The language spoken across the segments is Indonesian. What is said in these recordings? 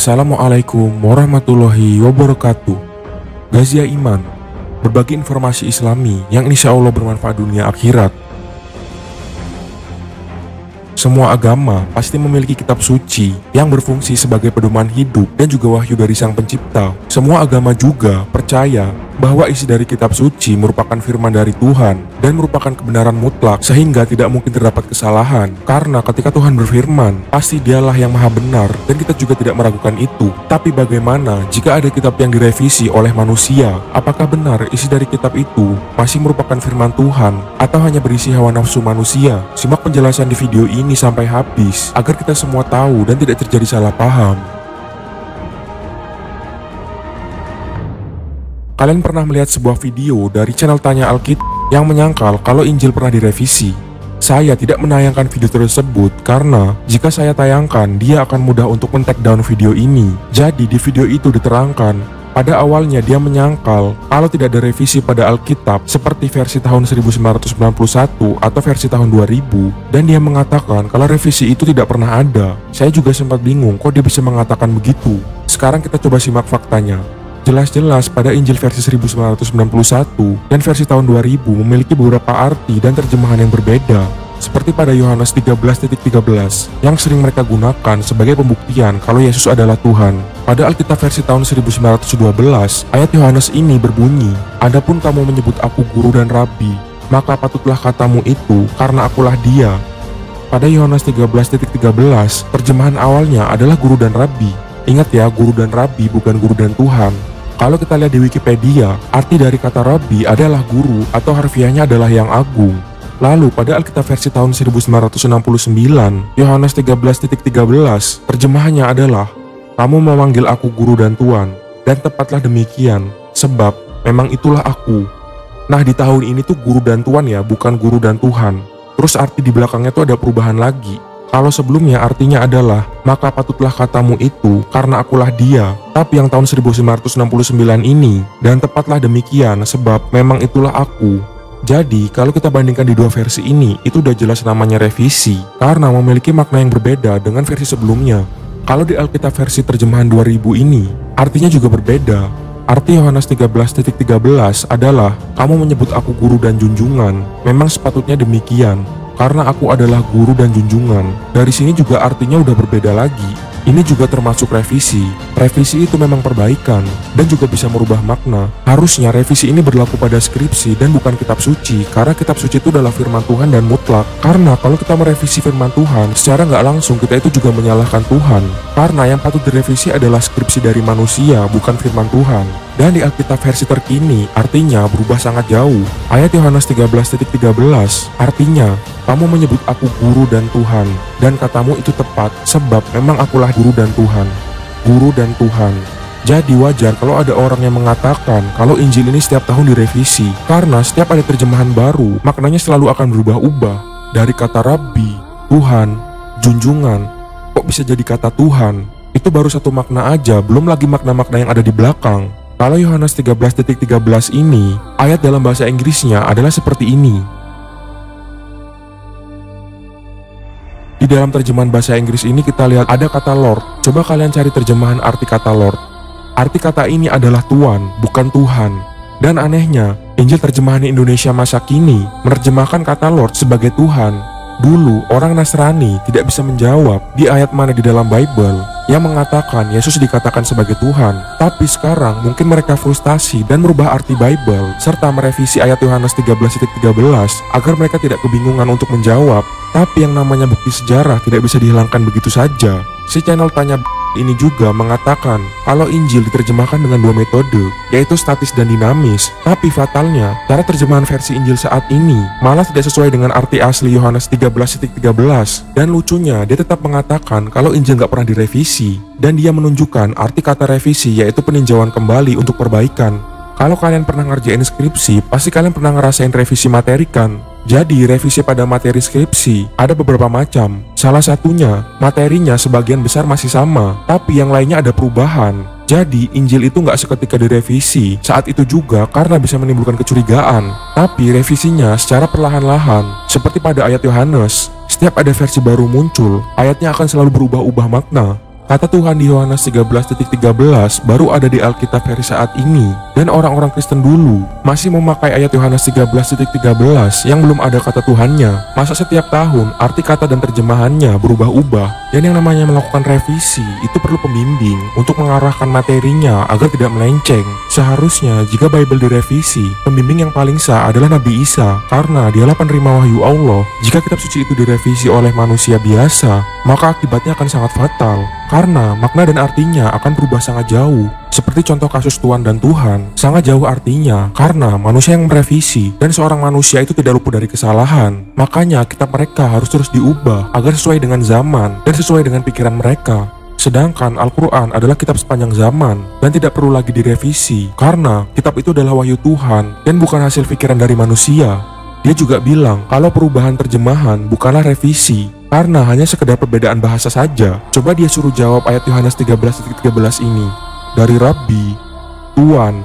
Assalamualaikum warahmatullahi wabarakatuh. Gazia Iman, berbagi informasi Islami yang insya Allah bermanfaat dunia akhirat. Semua agama pasti memiliki kitab suci yang berfungsi sebagai pedoman hidup dan juga wahyu dari Sang Pencipta. Semua agama juga percaya bahwa isi dari kitab suci merupakan firman dari Tuhan dan merupakan kebenaran mutlak, sehingga tidak mungkin terdapat kesalahan. Karena ketika Tuhan berfirman, pasti Dialah yang maha benar dan kita juga tidak meragukan itu. Tapi bagaimana jika ada kitab yang direvisi oleh manusia? Apakah benar isi dari kitab itu masih merupakan firman Tuhan atau hanya berisi hawa nafsu manusia? Simak penjelasan di video ini sampai habis agar kita semua tahu dan tidak terjadi salah paham. Kalian pernah melihat sebuah video dari channel Tanya Alkitab yang menyangkal kalau Injil pernah direvisi. Saya tidak menayangkan video tersebut karena jika saya tayangkan, dia akan mudah untuk men-take down video ini. Jadi di video itu diterangkan, pada awalnya dia menyangkal kalau tidak ada revisi pada Alkitab seperti versi tahun 1991 atau versi tahun 2000, dan dia mengatakan kalau revisi itu tidak pernah ada. Saya juga sempat bingung kok dia bisa mengatakan begitu. Sekarang kita coba simak faktanya. Jelas-jelas pada Injil versi 1991 dan versi tahun 2000 memiliki beberapa arti dan terjemahan yang berbeda. Seperti pada Yohanes 13:13 yang sering mereka gunakan sebagai pembuktian kalau Yesus adalah Tuhan. Pada Alkitab versi tahun 1912, ayat Yohanes ini berbunyi, "Adapun kamu menyebut aku guru dan rabi, maka patutlah katamu itu karena akulah dia." Pada Yohanes 13:13, terjemahan awalnya adalah guru dan rabi. Ingat ya, guru dan rabi bukan guru dan Tuhan. Kalau kita lihat di Wikipedia, arti dari kata rabi adalah guru atau harfiahnya adalah yang agung. Lalu pada Alkitab versi tahun 1969, Yohanes 13:13, terjemahannya adalah, "Kamu memanggil aku guru dan Tuan, dan tepatlah demikian, sebab memang itulah aku." Nah, di tahun ini tuh guru dan Tuan ya, bukan guru dan Tuhan. Terus arti di belakangnya tuh ada perubahan lagi. Kalau sebelumnya artinya adalah, "Maka patutlah katamu itu karena akulah dia." Tapi yang tahun 1969 ini, "Dan tepatlah demikian sebab memang itulah aku." Jadi kalau kita bandingkan di dua versi ini, itu udah jelas namanya revisi karena memiliki makna yang berbeda dengan versi sebelumnya. Kalau di Alkitab versi terjemahan 2000 ini, artinya juga berbeda. Arti Yohanes 13:13 adalah, "Kamu menyebut aku guru dan junjungan. Memang sepatutnya demikian, karena aku adalah guru dan junjungan." Dari sini juga artinya udah berbeda lagi. Ini juga termasuk revisi. Revisi itu memang perbaikan dan juga bisa merubah makna. Harusnya revisi ini berlaku pada skripsi dan bukan kitab suci, karena kitab suci itu adalah firman Tuhan dan mutlak. Karena kalau kita merevisi firman Tuhan, secara nggak langsung kita itu juga menyalahkan Tuhan. Karena yang patut direvisi adalah skripsi dari manusia, bukan firman Tuhan. Dan di Alkitab versi terkini, artinya berubah sangat jauh. Ayat Yohanes 13:13, artinya, "Kamu menyebut aku guru dan Tuhan, dan katamu itu tepat, sebab memang akulah guru dan Tuhan." Guru dan Tuhan. Jadi wajar kalau ada orang yang mengatakan kalau Injil ini setiap tahun direvisi, karena setiap ada terjemahan baru, maknanya selalu akan berubah-ubah. Dari kata Rabbi, Tuhan, junjungan, kok bisa jadi kata Tuhan? Itu baru satu makna aja, belum lagi makna-makna yang ada di belakang. Kalau Yohanes 13:13 ini, ayat dalam bahasa Inggrisnya adalah seperti ini. Di dalam terjemahan bahasa Inggris ini kita lihat ada kata Lord. Coba kalian cari terjemahan arti kata Lord. Arti kata ini adalah Tuan, bukan Tuhan. Dan anehnya, Injil terjemahan Indonesia masa kini menerjemahkan kata Lord sebagai Tuhan. Dulu orang Nasrani tidak bisa menjawab di ayat mana di dalam Bible yang mengatakan Yesus dikatakan sebagai Tuhan. Tapi sekarang mungkin mereka frustasi dan merubah arti Bible serta merevisi ayat Yohanes 13:13 agar mereka tidak kebingungan untuk menjawab. Tapi yang namanya bukti sejarah tidak bisa dihilangkan begitu saja. Si channel Tanya ini juga mengatakan kalau Injil diterjemahkan dengan dua metode, yaitu statis dan dinamis. Tapi fatalnya, cara terjemahan versi Injil saat ini malah tidak sesuai dengan arti asli Yohanes 13:13. Dan lucunya, dia tetap mengatakan kalau Injil nggak pernah direvisi, dan dia menunjukkan arti kata revisi yaitu peninjauan kembali untuk perbaikan. Kalau kalian pernah ngerjain skripsi, pasti kalian pernah ngerasain revisi materi kan? Jadi revisi pada materi skripsi ada beberapa macam. Salah satunya, materinya sebagian besar masih sama, tapi yang lainnya ada perubahan. Jadi Injil itu nggak seketika direvisi saat itu juga karena bisa menimbulkan kecurigaan. Tapi revisinya secara perlahan-lahan. Seperti pada ayat Yohanes, setiap ada versi baru muncul, ayatnya akan selalu berubah-ubah makna. Kata Tuhan di Yohanes 13:13 baru ada di Alkitab versi saat ini, dan orang-orang Kristen dulu masih memakai ayat Yohanes 13:13 yang belum ada kata Tuhannya. Masa setiap tahun arti kata dan terjemahannya berubah-ubah, dan yang namanya melakukan revisi itu perlu pembimbing untuk mengarahkan materinya agar tidak melenceng. Seharusnya jika Bible direvisi, pembimbing yang paling sah adalah Nabi Isa, karena dialah penerima wahyu Allah. Jika kitab suci itu direvisi oleh manusia biasa, maka akibatnya akan sangat fatal, karena makna dan artinya akan berubah sangat jauh. Seperti contoh kasus Tuhan dan Tuhan, sangat jauh artinya karena manusia yang merevisi, dan seorang manusia itu tidak luput dari kesalahan. Makanya kitab mereka harus terus diubah agar sesuai dengan zaman dan sesuai dengan pikiran mereka. Sedangkan Al-Quran adalah kitab sepanjang zaman dan tidak perlu lagi direvisi, karena kitab itu adalah wahyu Tuhan dan bukan hasil pikiran dari manusia. Dia juga bilang kalau perubahan terjemahan bukanlah revisi, karena hanya sekedar perbedaan bahasa saja. Coba dia suruh jawab ayat Yohanes 13:13 ini. Dari Rabbi, Tuan,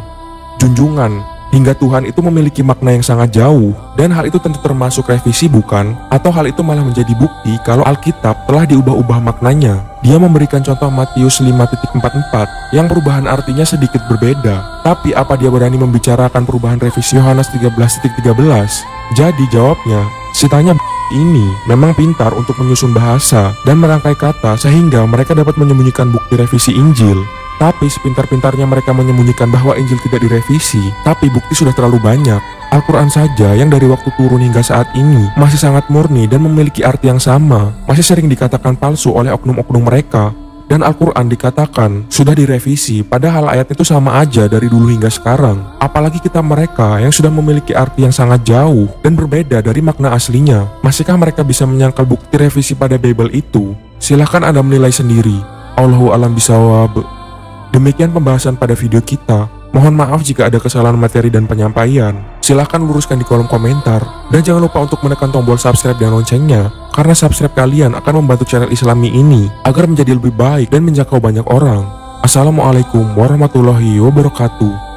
junjungan, hingga Tuhan itu memiliki makna yang sangat jauh, dan hal itu tentu termasuk revisi bukan? Atau hal itu malah menjadi bukti kalau Alkitab telah diubah-ubah maknanya. Dia memberikan contoh Matius 5:44 yang perubahan artinya sedikit berbeda. Tapi apa dia berani membicarakan perubahan revisi Yohanes 13:13? Jadi jawabnya, si tanya ini memang pintar untuk menyusun bahasa dan merangkai kata sehingga mereka dapat menyembunyikan bukti revisi Injil. Tapi sepintar-pintarnya mereka menyembunyikan bahwa Injil tidak direvisi, tapi bukti sudah terlalu banyak. Al-Quran saja yang dari waktu turun hingga saat ini masih sangat murni dan memiliki arti yang sama, masih sering dikatakan palsu oleh oknum-oknum mereka. Dan Al-Quran dikatakan sudah direvisi, padahal ayat itu sama aja dari dulu hingga sekarang. Apalagi kitab mereka yang sudah memiliki arti yang sangat jauh dan berbeda dari makna aslinya. Masihkah mereka bisa menyangkal bukti revisi pada Bible itu? Silahkan Anda menilai sendiri. Allahu a'lam bishawab. Demikian pembahasan pada video kita. Mohon maaf jika ada kesalahan materi dan penyampaian. Silahkan luruskan di kolom komentar. Dan jangan lupa untuk menekan tombol subscribe dan loncengnya, karena subscribe kalian akan membantu channel Islami ini agar menjadi lebih baik dan menjangkau banyak orang. Assalamualaikum warahmatullahi wabarakatuh.